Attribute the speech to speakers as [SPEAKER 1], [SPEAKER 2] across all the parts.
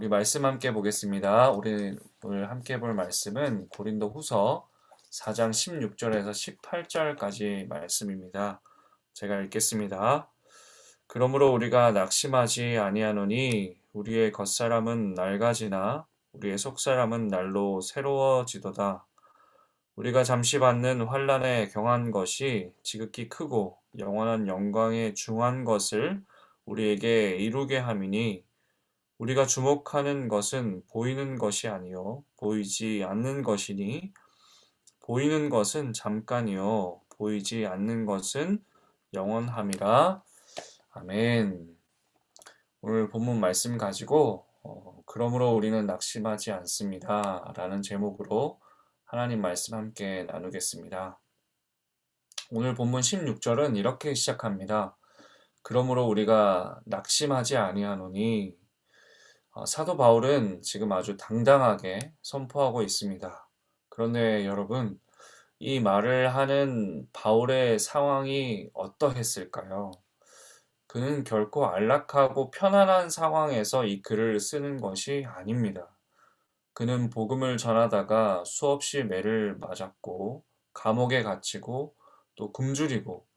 [SPEAKER 1] 우리 말씀 함께 보겠습니다. 우리 오늘 함께 볼 말씀은 고린도후서 4장 16절에서 18절까지 말씀입니다. 제가 읽겠습니다. 그러므로 우리가 낙심하지 아니하노니 우리의 겉사람은 낡아지나 우리의 속사람은 날로 새로워지도다. 우리가 잠시 받는 환난에 경한 것이 지극히 크고 영원한 영광에 중한 것을 우리에게 이루게 함이니 우리가 주목하는 것은 보이는 것이 아니요 보이지 않는 것이니 보이는 것은 잠깐이요 보이지 않는 것은 영원함이라. 아멘. 오늘 본문 말씀 가지고 그러므로 우리는 낙심하지 않습니다 라는 제목으로 하나님 말씀 함께 나누겠습니다. 오늘 본문 16절은 이렇게 시작합니다. 그러므로 우리가 낙심하지 아니하노니. 사도 바울은 지금 아주 당당하게 선포하고 있습니다. 그런데 여러분, 이 말을 하는 바울의 상황이 어떠했을까요? 그는 결코 안락하고 편안한 상황에서 이 글을 쓰는 것이 아닙니다. 그는 복음을 전하다가 수없이 매를 맞았고 감옥에 gat히고 또 굶주리고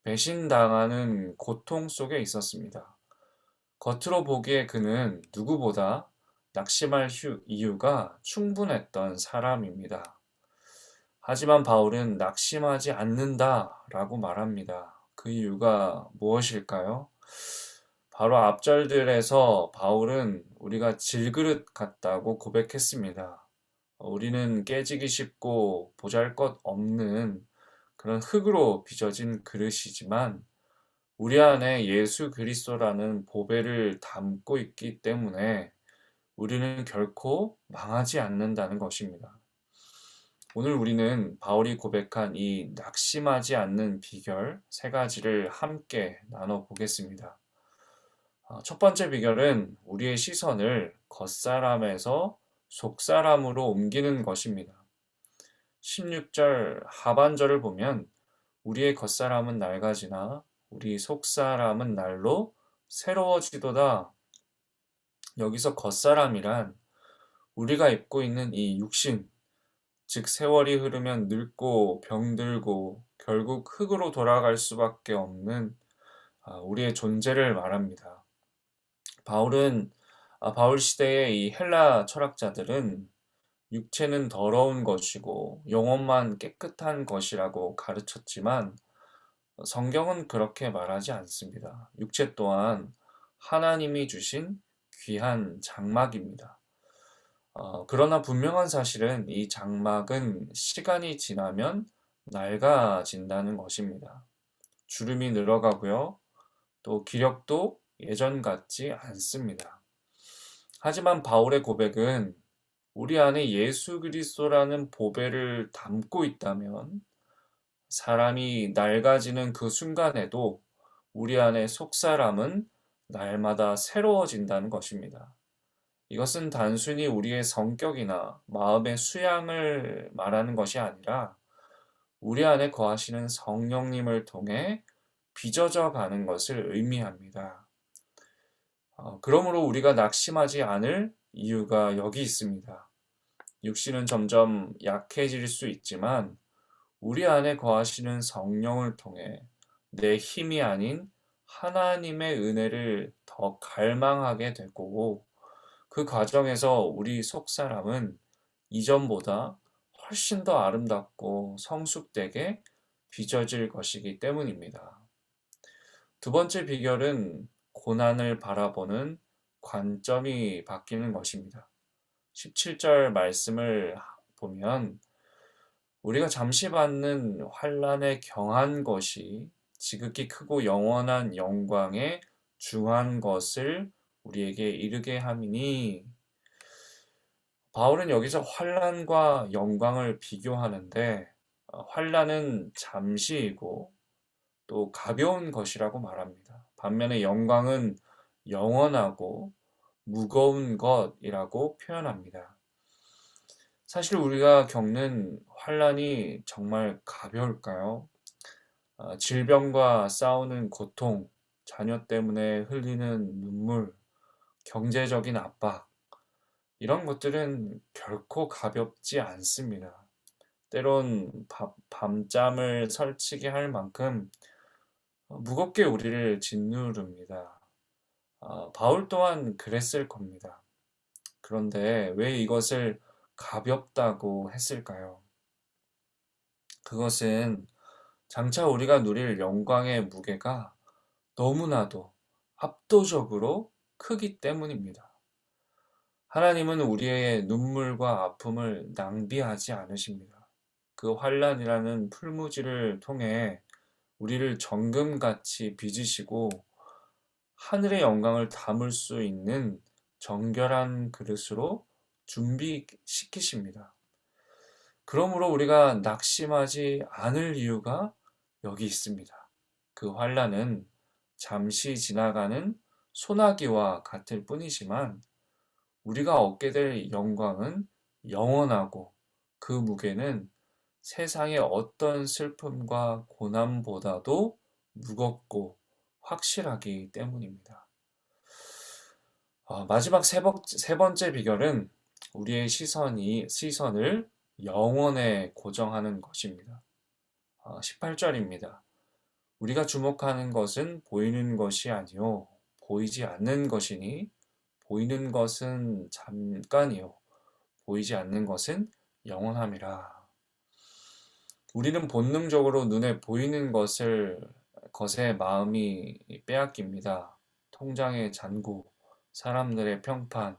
[SPEAKER 1] 배신당하는 고통 속에 있었습니다. 겉으로 보기에 그는 누구보다 낙심할 이유가 충분했던 사람입니다. 하지만 바울은 낙심하지 않는다라고 말합니다. 그 이유가 무엇일까요? 바로 앞절들에서 바울은 우리가 질그릇 같다고 고백했습니다. 우리는 깨지기 쉽고 보잘것없는 그런 흙으로 빚어진 그릇이지만 우리 안에 예수 그리스도라는 보배를 담고 있기 때문에 우리는 결코 망하지 않는다는 것입니다. 오늘 우리는 바울이 고백한 이 낙심하지 않는 비결 세 가지를 함께 나눠보겠습니다. 첫 번째 비결은 우리의 시선을 겉사람에서 속사람으로 옮기는 것입니다. 16절 하반절을 보면 우리의 겉사람은 낡아지나 우리 속사람은 날로 새로워지도다. 여기서 겉사람이란 우리가 입고 있는 이 육신, 즉 세월이 흐르면 늙고 병들고 결국 흙으로 돌아갈 수밖에 없는 우리의 존재를 말합니다. 바울 시대의 이 헬라 철학자들은 육체는 더러운 것이고 영혼만 깨끗한 것이라고 가르쳤지만 성경은 그렇게 말하지 않습니다. 육체 또한 하나님이 주신 귀한 장막입니다. 그러나 분명한 사실은 이 장막은 시간이 지나면 낡아진다는 것입니다. 주름이 늘어가고요. 또 기력도 예전 같지 않습니다. 하지만 바울의 고백은 우리 안에 예수 그리스도라는 보배를 담고 있다면 사람이 낡아지는 그 순간에도 우리 안의 속사람은 날마다 새로워진다는 것입니다. 이것은 단순히 우리의 성격이나 마음의 수양을 말하는 것이 아니라 우리 안에 거하시는 성령님을 통해 빚어져 가는 것을 의미합니다. 그러므로 우리가 낙심하지 않을 이유가 여기 있습니다. 육신은 점점 약해질 수 있지만 우리 안에 거하시는 성령을 통해 내 힘이 아닌 하나님의 은혜를 더 갈망하게 되고 그 과정에서 우리 속사람은 이전보다 훨씬 더 아름답고 성숙되게 빚어질 것이기 때문입니다. 두 번째 비결은 고난을 바라보는 관점이 바뀌는 것입니다. 17절 말씀을 보면 우리가 잠시 받는 환난에 경한 것이 지극히 크고 영원한 영광에 중한 것을 우리에게 이르게 함이니. 바울은 여기서 환난과 영광을 비교하는데 환난은 잠시이고 또 가벼운 것이라고 말합니다. 반면에 영광은 영원하고 무거운 것이라고 표현합니다. 사실 우리가 겪는 환난이 정말 가벼울까요? 질병과 싸우는 고통, 자녀 때문에 흘리는 눈물, 경제적인 압박, 이런 것들은 결코 가볍지 않습니다. 때론 밤잠을 설치게 할 만큼 무겁게 우리를 짓누릅니다. 바울 또한 그랬을 겁니다. 그런데 왜 이것을 가볍다고 했을까요? 그것은 장차 우리가 누릴 영광의 무게가 너무나도 압도적으로 크기 때문입니다. 하나님은 우리의 눈물과 아픔을 낭비하지 않으십니다. 그 환란이라는 풀무지를 통해 우리를 정금같이 빚으시고 하늘의 영광을 담을 수 있는 정결한 그릇으로 준비시키십니다. 그러므로 우리가 낙심하지 않을 이유가 여기 있습니다. 그 환란은 잠시 지나가는 소나기와 같을 뿐이지만 우리가 얻게 될 영광은 영원하고 그 무게는 세상의 어떤 슬픔과 고난보다도 무겁고 확실하기 때문입니다. 마지막 세 번째 비결은 우리의 시선을 영원에 고정하는 것입니다. 18절입니다. 우리가 주목하는 것은 보이는 것이 아니요 보이지 않는 것이니 보이는 것은 잠깐이요 보이지 않는 것은 영원함이라. 우리는 본능적으로 눈에 보이는 것에 마음이 빼앗깁니다. 통장의 잔고, 사람들의 평판,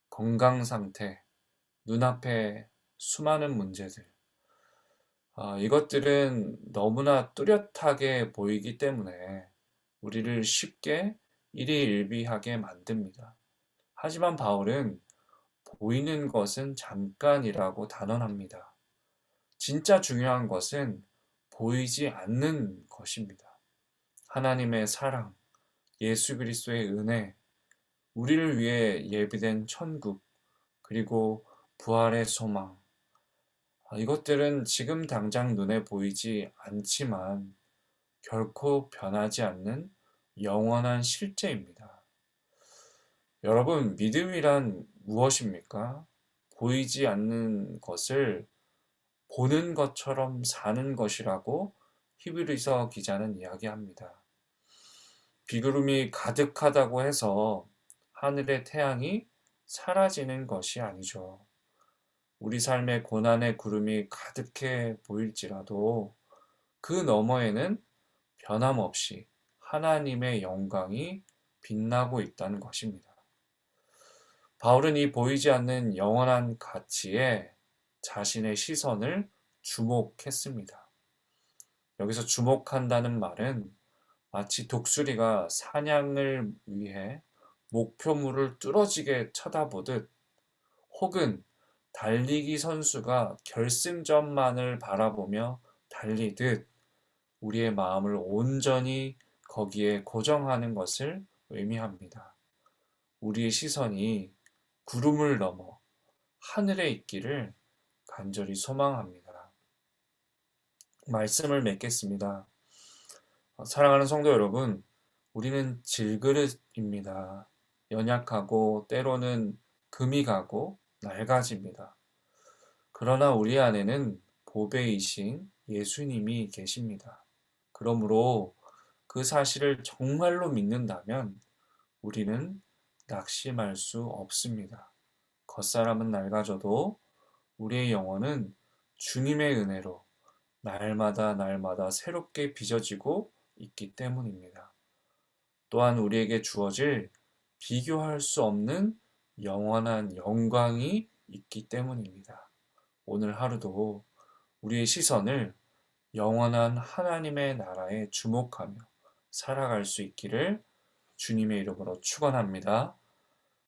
[SPEAKER 1] 건강 상태, 눈앞에 수많은 문제들. 이것들은 너무나 뚜렷하게 보이기 때문에 우리를 쉽게 일희일비하게 만듭니다. 하지만 바울은 보이는 것은 잠깐이라고 단언합니다. 진짜 중요한 것은 보이지 않는 것입니다. 하나님의 사랑, 예수 그리스도의 은혜, 우리를 위해 예비된 천국, 그리고 부활의 소망. 이것들은 지금 당장 눈에 보이지 않지만 결코 변하지 않는 영원한 실제입니다. 여러분, 믿음이란 무엇입니까? 보이지 않는 것을 보는 것처럼 사는 것이라고 히브리서 기자는 이야기합니다. 비구름이 가득하다고 해서 하늘의 태양이 사라지는 것이 아니죠. 우리 삶의 고난의 구름이 가득해 보일지라도 그 너머에는 변함없이 하나님의 영광이 빛나고 있다는 것입니다. 바울은 이 보이지 않는 영원한 가치에 자신의 시선을 주목했습니다. 여기서 주목한다는 말은 마치 독수리가 사냥을 위해 목표물을 뚫어지게 쳐다보듯 혹은 달리기 선수가 결승점만을 바라보며 달리듯 우리의 마음을 온전히 거기에 고정하는 것을 의미합니다. 우리의 시선이 구름을 넘어 하늘에 있기를 간절히 소망합니다. 말씀을 맺겠습니다. 사랑하는 성도 여러분, 우리는 질그릇입니다. 연약하고 때로는 금이 가고 낡아집니다. 그러나 우리 안에는 보배이신 예수님이 계십니다. 그러므로 그 사실을 정말로 믿는다면 우리는 낙심할 수 없습니다. 겉사람은 낡아져도 우리의 영혼은 주님의 은혜로 날마다 새롭게 빚어지고 있기 때문입니다. 또한 우리에게 주어질 비교할 수 없는 영원한 영광이 있기 때문입니다. 오늘 하루도 우리의 시선을 영원한 하나님의 나라에 주목하며 살아갈 수 있기를 주님의 이름으로 축원합니다.